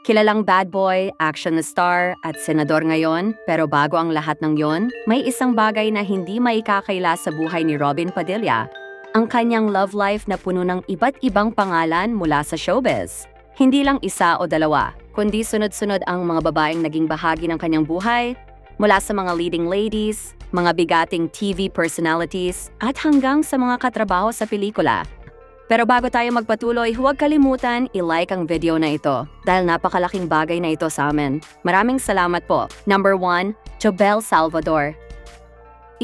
Kilalang bad boy, action star, at senador ngayon, pero bago ang lahat ng yon, may isang bagay na hindi maikakaila sa buhay ni Robin Padilla, ang kanyang love life na puno ng iba't ibang pangalan mula sa showbiz. Hindi lang isa o dalawa, kundi sunod-sunod ang mga babaeng naging bahagi ng kanyang buhay, mula sa mga leading ladies, mga bigating TV personalities, at hanggang sa mga katrabaho sa pelikula. Pero bago tayo magpatuloy, huwag kalimutan i-like ang video na ito dahil napakalaking bagay na ito sa amin. Maraming salamat po. Number 1, Jobel Salvador.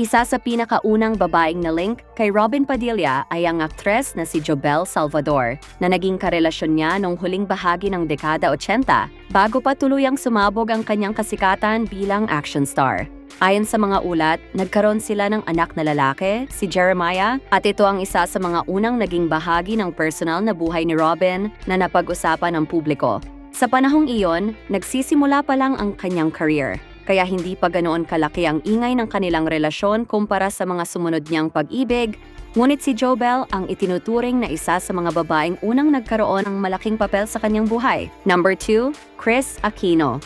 Isa sa pinakaunang babaeng na link kay Robin Padilla ay ang aktres na si Jobel Salvador na naging karelasyon niya noong huling bahagi ng dekada 80 bago pa tuluyang sumabog ang kanyang kasikatan bilang action star. Ayon sa mga ulat, nagkaroon sila ng anak na lalaki, si Jeremiah, at ito ang isa sa mga unang naging bahagi ng personal na buhay ni Robin na napag-usapan ng publiko. Sa panahong iyon, nagsisimula pa lang ang kanyang career, kaya hindi pa ganoon kalaki ang ingay ng kanilang relasyon kumpara sa mga sumunod niyang pag-ibig, ngunit si Jobel ang itinuturing na isa sa mga babaeng unang nagkaroon ng malaking papel sa kanyang buhay. Number 2, Kris Aquino.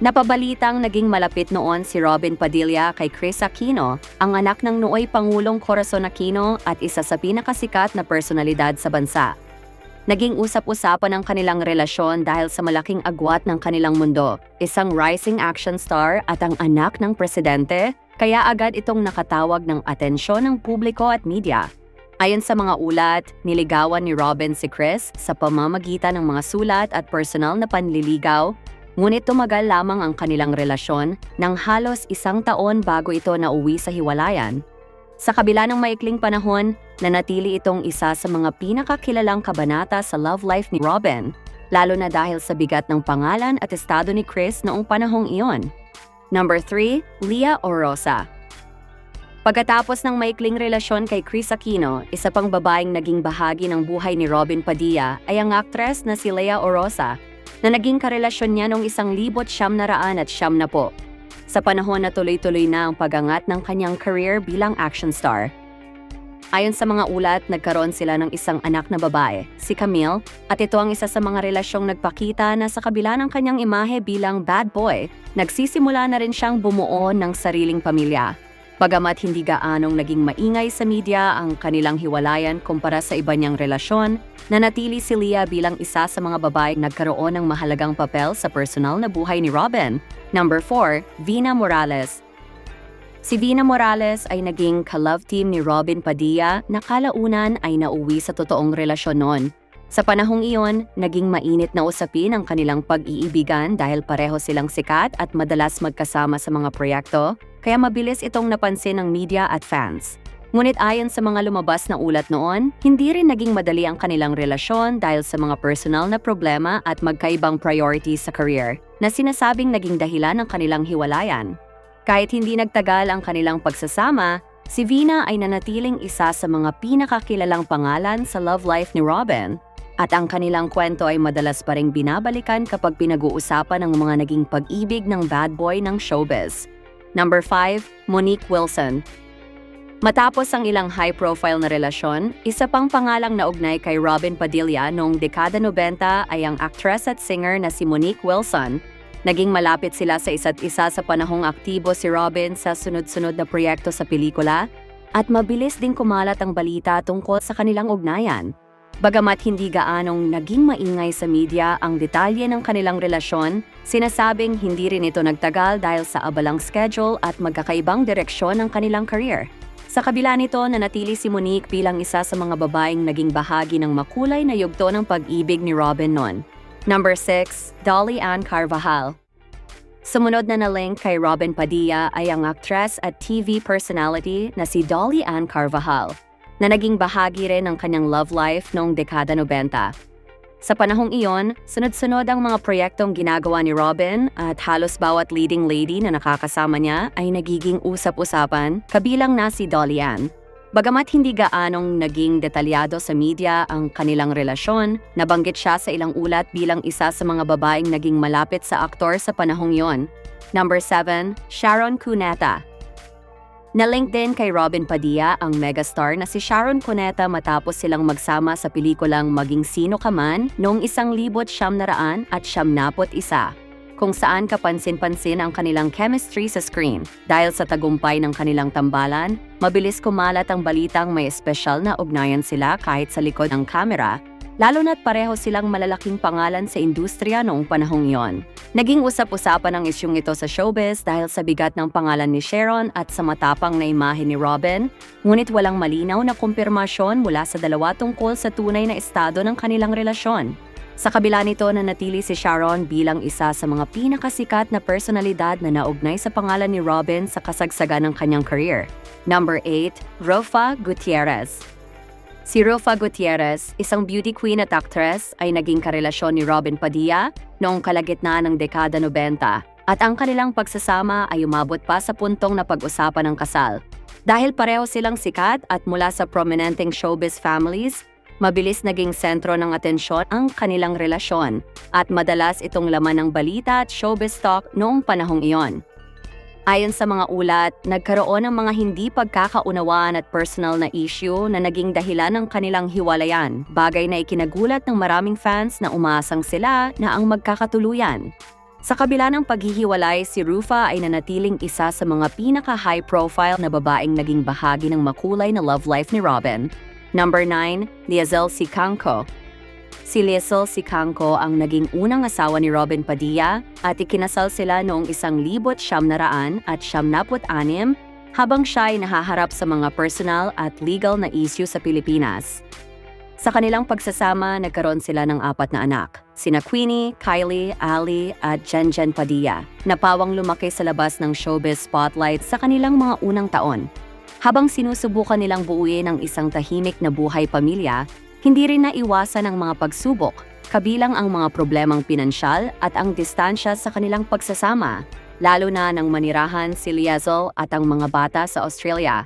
Napabalitang naging malapit noon si Robin Padilla kay Kris Aquino, ang anak ng nooy Pangulong Corazon Aquino at isa sa pinakasikat na personalidad sa bansa. Naging usap-usapan ang kanilang relasyon dahil sa malaking agwat ng kanilang mundo, isang rising action star at ang anak ng presidente, kaya agad itong nakatawag ng atensyon ng publiko at media. Ayon sa mga ulat, niligawan ni Robin si Kris sa pamamagitan ng mga sulat at personal na panliligaw. Ngunit tumagal lamang ang kanilang relasyon nang halos 1 taon bago ito nauwi sa hiwalayan. Sa kabila ng maikling panahon, nanatili itong isa sa mga pinakakilalang kabanata sa love life ni Robin, lalo na dahil sa bigat ng pangalan at estado ni Kris noong panahong iyon. Number 3, Lea Orosa. Pagkatapos ng maikling relasyon kay Kris Aquino, isa pang babaeng naging bahagi ng buhay ni Robin Padilla ay ang aktres na si Lea Orosa, na naging karelasyon niya noong 1990 po. Sa panahon na tuloy-tuloy na ang pagangat ng kanyang career bilang action star. Ayon sa mga ulat, nagkaroon sila ng isang anak na babae, si Camille, at ito ang isa sa mga relasyong nagpakita na sa kabila ng kanyang imahe bilang bad boy, nagsisimula na rin siyang bumuo ng sariling pamilya. Bagamat hindi gaanong naging maingay sa media ang kanilang hiwalayan kumpara sa iba niyang relasyon, nanatili si Lea bilang isa sa mga babaeng nagkaroon ng mahalagang papel sa personal na buhay ni Robin. Number 4, Vina Morales. Si Vina Morales ay naging ka-love team ni Robin Padilla na kalaunan ay nauwi sa totoong relasyon noon. Sa panahong iyon, naging mainit na usapin ang kanilang pag-iibigan dahil pareho silang sikat at madalas magkasama sa mga proyekto, kaya mabilis itong napansin ng media at fans. Ngunit ayon sa mga lumabas na ulat noon, hindi rin naging madali ang kanilang relasyon dahil sa mga personal na problema at magkaibang priorities sa career, na sinasabing naging dahilan ng kanilang hiwalayan. Kahit hindi nagtagal ang kanilang pagsasama, si Vina ay nanatiling isa sa mga pinakakilalang pangalan sa love life ni Robin. At ang kanilang kwento ay madalas pa ring binabalikan kapag pinag-uusapan ang mga naging pag-ibig ng bad boy ng showbiz. Number 5, Monique Wilson. Matapos ang ilang high-profile na relasyon, isa pang pangalang naugnay kay Robin Padilla noong dekada 90 ay ang actress at singer na si Monique Wilson. Naging malapit sila sa isa't isa sa panahong aktibo si Robin sa sunod-sunod na proyekto sa pelikula at mabilis ding kumalat ang balita tungkol sa kanilang ugnayan. Bagamat hindi gaanong naging maingay sa media ang detalye ng kanilang relasyon, sinasabing hindi rin ito nagtagal dahil sa abalang schedule at magkakaibang direksyon ng kanilang career. Sa kabila nito, nanatili si Monique bilang isa sa mga babaeng naging bahagi ng makulay na yugto ng pag-ibig ni Robin noon. Number 6, Dolly Ann Carvajal. Sumunod na na-link kay Robin Padilla ay ang actress at TV personality na si Dolly Ann Carvajal, na naging bahagi rin ng kanyang love life noong dekada 90. Sa panahong iyon, sunod-sunod ang mga proyektong ginagawa ni Robin at halos bawat leading lady na nakakasama niya ay nagiging usap-usapan, kabilang na si Dolly Ann. Bagamat hindi gaanong naging detalyado sa media ang kanilang relasyon, nabanggit siya sa ilang ulat bilang isa sa mga babaeng naging malapit sa aktor sa panahong iyon. Number 7, Sharon Cuneta. Na-link din kay Robin Padilla ang megastar na si Sharon Cuneta matapos silang magsama sa pelikulang Maging Sino Ka Man noong 1991, kung saan kapansin-pansin ang kanilang chemistry sa screen. Dahil sa tagumpay ng kanilang tambalan, mabilis kumalat ang balitang may espesyal na ugnayan sila kahit sa likod ng kamera, lalo na't pareho silang malalaking pangalan sa industriya noong panahong iyon. Naging usap-usapan ang isyung ito sa showbiz dahil sa bigat ng pangalan ni Sharon at sa matapang na imahe ni Robin, ngunit walang malinaw na kumpirmasyon mula sa dalawa tungkol sa tunay na estado ng kanilang relasyon. Sa kabila nito, nanatili si Sharon bilang isa sa mga pinakasikat na personalidad na naugnay sa pangalan ni Robin sa kasagsagan ng kanyang career. Number 8, Rofa Gutierrez. Si Rofa Gutierrez, isang beauty queen at actress, ay naging karelasyon ni Robin Padilla noong kalagitnaan ng dekada 90 at ang kanilang pagsasama ay umabot pa sa puntong na pag-usapan ng kasal. Dahil pareho silang sikat at mula sa prominenteng showbiz families, mabilis naging sentro ng atensyon ang kanilang relasyon at madalas itong laman ng balita at showbiz talk noong panahong iyon. Ayon sa mga ulat, nagkaroon ng mga hindi pagkakaunawaan at personal na issue na naging dahilan ng kanilang hiwalayan, bagay na ikinagulat ng maraming fans na umaasang sila na ang magkakatuluyan. Sa kabila ng paghihiwalay, si Rufa ay nanatiling isa sa mga pinaka-high profile na babaeng naging bahagi ng makulay na love life ni Robin. Number 9, Liesl Sicangco. Si Liesl Sicangco ang naging unang asawa ni Robin Padilla at ikinasal sila noong 1976 habang siya ay nahaharap sa mga personal at legal na issue sa Pilipinas. Sa kanilang pagsasama, nagkaroon sila ng 4 na anak, sina Queenie, Kylie, Ali at Jenjen Padilla, na pawang lumaki sa labas ng showbiz spotlight sa kanilang mga unang taon. Habang sinusubukan nilang buuin ang isang tahimik na buhay pamilya, hindi rin naiwasan ang mga pagsubok, kabilang ang mga problemang pinansyal at ang distansya sa kanilang pagsasama, lalo na nang manirahan si Liesl at ang mga bata sa Australia.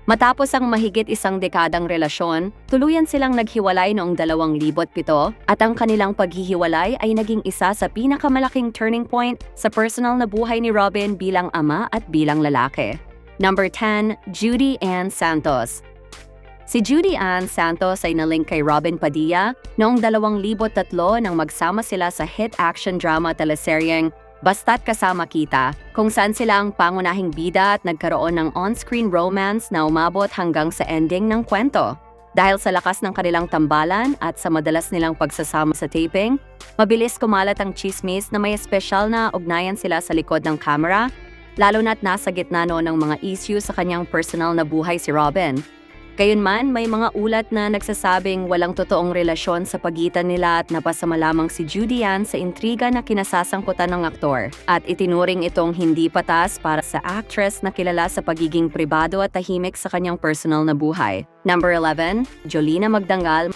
Matapos ang mahigit 1 dekadang relasyon, tuluyan silang naghiwalay noong 2007 at ang kanilang paghihiwalay ay naging isa sa pinakamalaking turning point sa personal na buhay ni Robin bilang ama at bilang lalaki. Number 10, Judy Ann Santos. Si Judy Ann Santos ay nalink kay Robin Padilla noong 2003 nang magsama sila sa hit action drama teleseryeng Basta't Kasama Kita, kung saan sila ang pangunahing bida at nagkaroon ng on-screen romance na umabot hanggang sa ending ng kwento. Dahil sa lakas ng kanilang tambalan at sa madalas nilang pagsasama sa taping, mabilis kumalat ang chismis na may espesyal na ugnayan sila sa likod ng camera, lalo na't nasa gitna noon ng mga issue sa kanyang personal na buhay si Robin. Gayunman, may mga ulat na nagsasabing walang totoong relasyon sa pagitan nila at napasama lamang si Judy Ann sa intriga na kinasasangkutan ng aktor at itinuring itong hindi patas para sa actress na kilala sa pagiging pribado at tahimik sa kanyang personal na buhay. Number 11, Jolina Magdangal.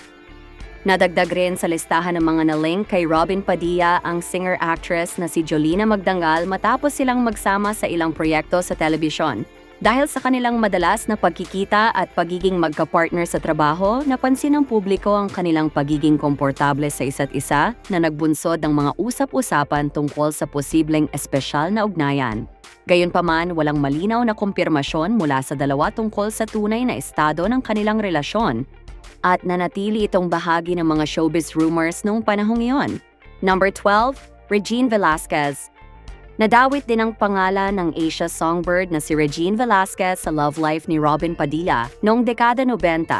Nadagdag rin sa listahan ng mga na-link kay Robin Padilla ang singer-actress na si Jolina Magdangal matapos silang magsama sa ilang proyekto sa telebisyon. Dahil sa kanilang madalas na pagkikita at pagiging magka-partner sa trabaho, napansin ng publiko ang kanilang pagiging komportable sa isa't isa na nagbunsod ng mga usap-usapan tungkol sa posibleng espesyal na ugnayan. Gayunpaman, walang malinaw na kumpirmasyon mula sa dalawa tungkol sa tunay na estado ng kanilang relasyon at nanatili itong bahagi ng mga showbiz rumors noong panahong iyon. Number 12, Regine Velasquez. Nadawit din ang pangalan ng Asia songbird na si Regine Velasquez sa love life ni Robin Padilla noong dekada 90,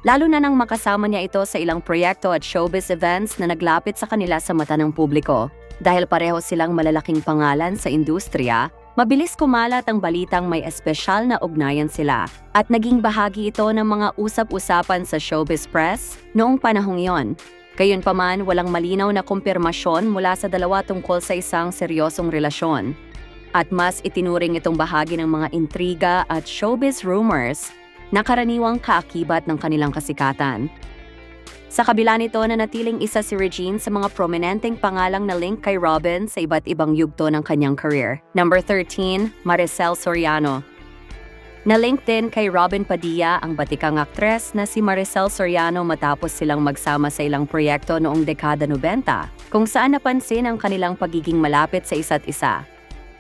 lalo na nang makasama niya ito sa ilang proyekto at showbiz events na naglapit sa kanila sa mata ng publiko. Dahil pareho silang malalaking pangalan sa industriya, mabilis kumalat ang balitang may espesyal na ugnayan sila at naging bahagi ito ng mga usap-usapan sa showbiz press noong panahong iyon. Gayunpaman, walang malinaw na kumpirmasyon mula sa dalawa tungkol sa isang seryosong relasyon. At mas itinuring itong bahagi ng mga intriga at showbiz rumors na karaniwang kaakibat ng kanilang kasikatan. Sa kabila nito, nanatiling isa si Regine sa mga prominenteng pangalang na link kay Robin sa iba't ibang yugto ng kanyang career. Number 13, Maricel Soriano. Na-link din kay Robin Padilla ang batikang aktres na si Maricel Soriano matapos silang magsama sa ilang proyekto noong dekada 90, kung saan napansin ang kanilang pagiging malapit sa isa't isa.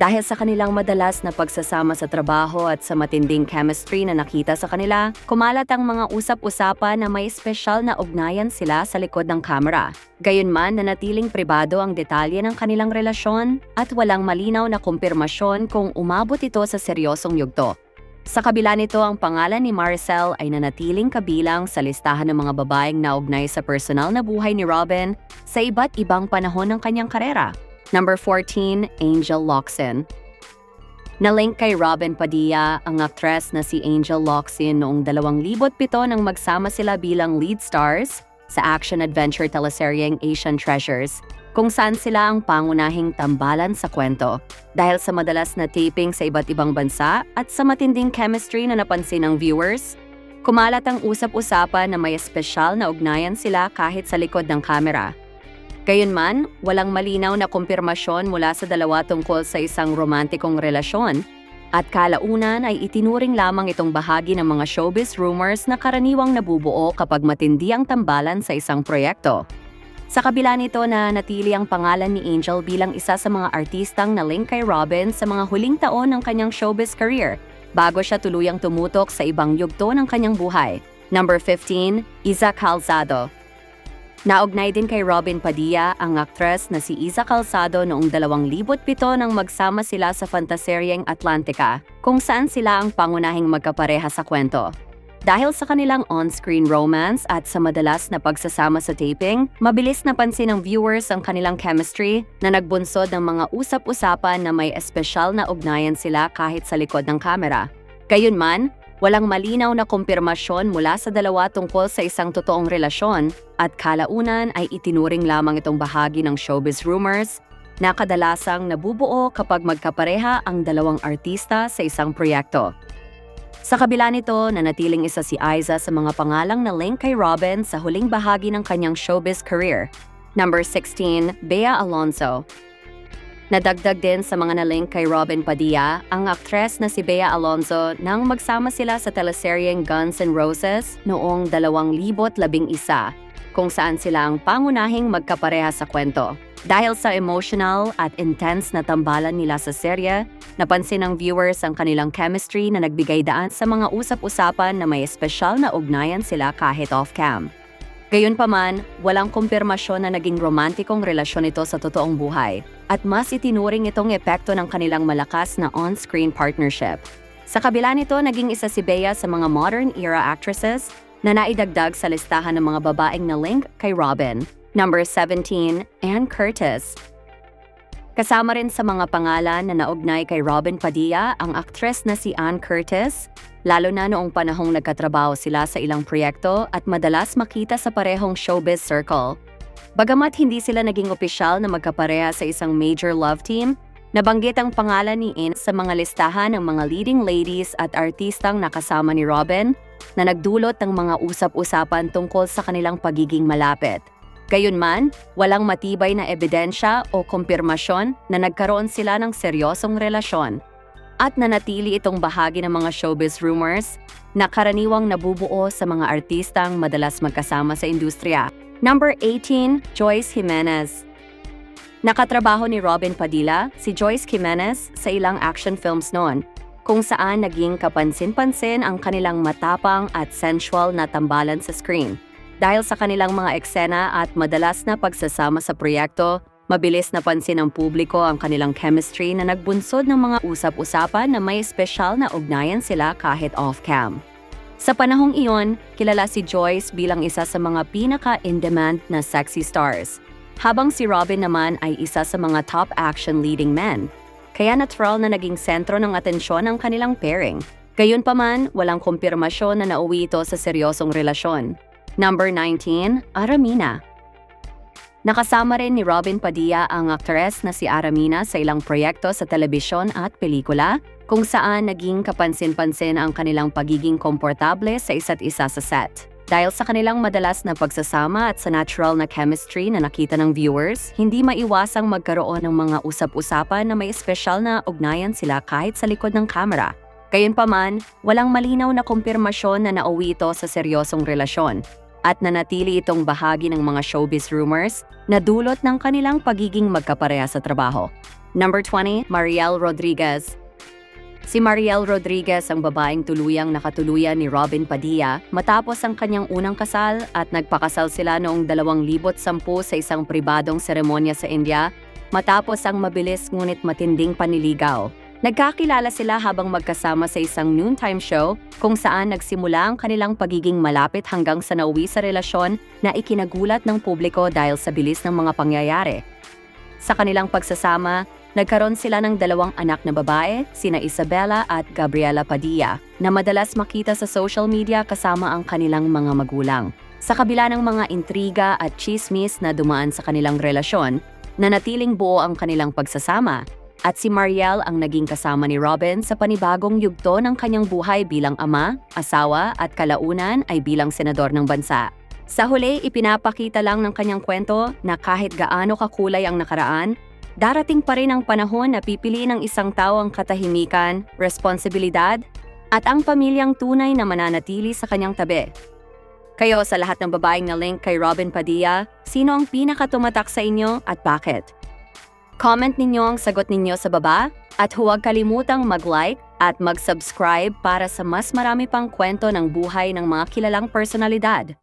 Dahil sa kanilang madalas na pagsasama sa trabaho at sa matinding chemistry na nakita sa kanila, kumalat ang mga usap-usapan na may espesyal na ugnayan sila sa likod ng kamera. Gayunman, nanatiling pribado ang detalye ng kanilang relasyon at walang malinaw na kumpirmasyon kung umabot ito sa seryosong yugto. Sa kabila nito, ang pangalan ni Maricel ay nanatiling kabilang sa listahan ng mga babaeng naugnay sa personal na buhay ni Robin sa iba't ibang panahon ng kanyang karera. Number 14, Angel Locsin. Nalink kay Robin Padilla ang aktres na si Angel Locsin noong 2007 nang magsama sila bilang lead stars sa action-adventure teleseryeng Asian Treasures, kung saan sila ang pangunahing tambalan sa kwento. Dahil sa madalas na taping sa iba't ibang bansa at sa matinding chemistry na napansin ng viewers, kumalat ang usap-usapan na may espesyal na ugnayan sila kahit sa likod ng kamera. Gayunman, walang malinaw na kumpirmasyon mula sa dalawa tungkol sa isang romantikong relasyon at kalaunan ay itinuring lamang itong bahagi ng mga showbiz rumors na karaniwang nabubuo kapag matindi ang tambalan sa isang proyekto. Sa kabila nito na natili ang pangalan ni Angel bilang isa sa mga artistang na-link kay Robin sa mga huling taon ng kanyang showbiz career bago siya tuluyang tumutok sa ibang yugto ng kanyang buhay. Number 15, Iza Calzado. Naugnay din kay Robin Padilla ang aktres na si Iza Calzado noong 2007 nang magsama sila sa fantaseryeng Atlantica, kung saan sila ang pangunahing magkapareha sa kwento. Dahil sa kanilang on-screen romance at sa madalas na pagsasama sa taping, mabilis napansin ng viewers ang kanilang chemistry na nagbunsod ng mga usap-usapan na may espesyal na ugnayan sila kahit sa likod ng kamera. Gayunman, walang malinaw na kumpirmasyon mula sa dalawa tungkol sa isang totoong relasyon at kalaunan ay itinuring lamang itong bahagi ng showbiz rumors na kadalasang nabubuo kapag magkapareha ang dalawang artista sa isang proyekto. Sa kabila nito, nanatiling isa si Iza sa mga pangalang na link kay Robin sa huling bahagi ng kanyang showbiz career. Number 16, Bea Alonzo. Nadagdag din sa mga na-link kay Robin Padilla ang aktres na si Bea Alonzo nang magsama sila sa teleseryeng Guns N' Roses noong 2011, kung saan sila ang pangunahing magkapareha sa kwento. Dahil sa emotional at intense na tambalan nila sa serye, napansin ng viewers ang kanilang chemistry na nagbigay daan sa mga usap-usapan na may espesyal na ugnayan sila kahit off-cam. Gayunpaman, walang kumpirmasyon na naging romantikong relasyon ito sa totoong buhay at mas itinuring itong epekto ng kanilang malakas na on-screen partnership. Sa kabila nito, naging isa si Bea sa mga modern-era actresses na naidagdag sa listahan ng mga babaeng na link kay Robin. Number 17, Ann Curtis. Kasama rin sa mga pangalan na naugnay kay Robin Padilla ang aktres na si Ann Curtis, lalo na noong panahong nagkatrabaho sila sa ilang proyekto at madalas makita sa parehong showbiz circle. Bagamat hindi sila naging opisyal na magkapareha sa isang major love team, nabanggit ang pangalan ni Ann sa mga listahan ng mga leading ladies at artistang nakasama ni Robin na nagdulot ng mga usap-usapan tungkol sa kanilang pagiging malapit. Gayunman, walang matibay na ebidensya o kumpirmasyon na nagkaroon sila ng seryosong relasyon. At nanatili itong bahagi ng mga showbiz rumors na karaniwang nabubuo sa mga artistang madalas magkasama sa industriya. Number 18, Joyce Jimenez. Nakatrabaho ni Robin Padilla si Joyce Jimenez sa ilang action films noon, kung saan naging kapansin-pansin ang kanilang matapang at sensual na tambalan sa screen. Dahil sa kanilang mga eksena at madalas na pagsasama sa proyekto, mabilis napansin ng publiko ang kanilang chemistry na nagbunsod ng mga usap-usapan na may espesyal na ugnayan sila kahit off-cam. Sa panahong iyon, kilala si Joyce bilang isa sa mga pinaka-in-demand na sexy stars, habang si Robin naman ay isa sa mga top action leading men. Kaya natural na naging sentro ng atensyon ang kanilang pairing. Gayunpaman, walang kumpirmasyon na nauwi ito sa seryosong relasyon. Number 19, Aramina. Nakasama rin ni Robin Padilla ang aktres na si Aramina sa ilang proyekto sa telebisyon at pelikula, kung saan naging kapansin-pansin ang kanilang pagiging komportable sa isa't isa sa set. Dahil sa kanilang madalas na pagsasama at sa natural na chemistry na nakita ng viewers, hindi maiwasang magkaroon ng mga usap-usapan na may espesyal na ugnayan sila kahit sa likod ng kamera. Gayunpaman, walang malinaw na kumpirmasyon na nauwi ito sa seryosong relasyon. at nanatili itong bahagi ng mga showbiz rumors na dulot ng kanilang pagiging magkapareha sa trabaho. Number 20, Mariel Rodriguez. Si Mariel Rodriguez ang babaeng tuluyang nakatuluyan ni Robin Padilla matapos ang kanyang unang kasal at nagpakasal sila noong 2010 sa isang pribadong seremonya sa India matapos ang mabilis ngunit matinding panliligaw. Nagkakilala sila habang magkasama sa isang noontime show kung saan nagsimula ang kanilang pagiging malapit hanggang sa nauwi sa relasyon na ikinagulat ng publiko dahil sa bilis ng mga pangyayari. Sa kanilang pagsasama, nagkaroon sila ng 2 anak na babae, sina Isabella at Gabriela Padilla, na madalas makita sa social media kasama ang kanilang mga magulang. Sa kabila ng mga intriga at chismis na dumaan sa kanilang relasyon, nanatiling buo ang kanilang pagsasama, at si Mariel ang naging kasama ni Robin sa panibagong yugto ng kanyang buhay bilang ama, asawa at kalaunan ay bilang senador ng bansa. Sa huli, ipinapakita lang ng kanyang kwento na kahit gaano kakulay ang nakaraan, darating pa rin ang panahon na pipiliin ng isang tao ang katahimikan, responsibilidad, at ang pamilyang tunay na mananatili sa kanyang tabi. Kayo sa lahat ng babaeng na link kay Robin Padilla, sino ang pinakatumatak sa inyo at bakit? Comment ninyo ang sagot ninyo sa baba at huwag kalimutang mag-like at mag-subscribe para sa mas marami pang kwento ng buhay ng mga kilalang personalidad.